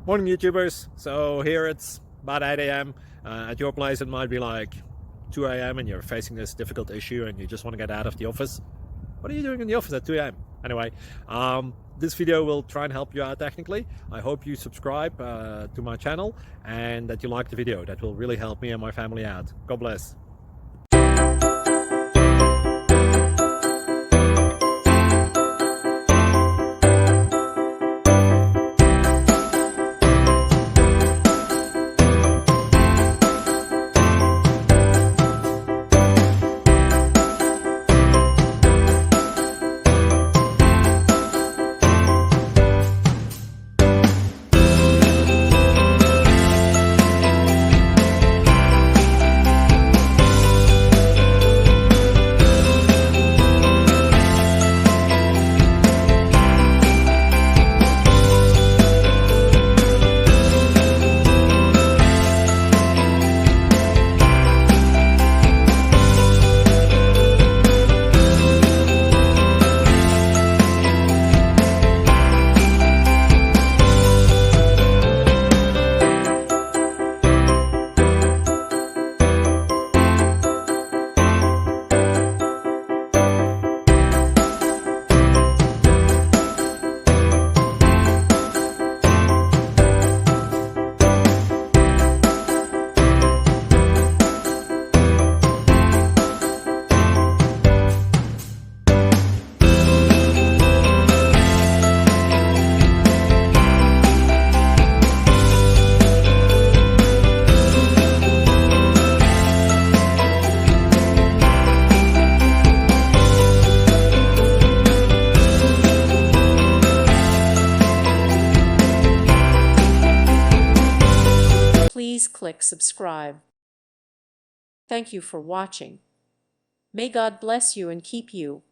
Morning YouTubers. So here it's about 8 a.m. At your place it might be like 2 a.m. and you're facing this difficult issue and you just want to get out of the office. What are you doing in the office at 2 a.m.? Anyway, this video will try and help you out technically. I hope you subscribe to my channel and that you like the video. That will really help me and my family out. God bless. Please click subscribe. Thank you for watching. May God bless you and keep you.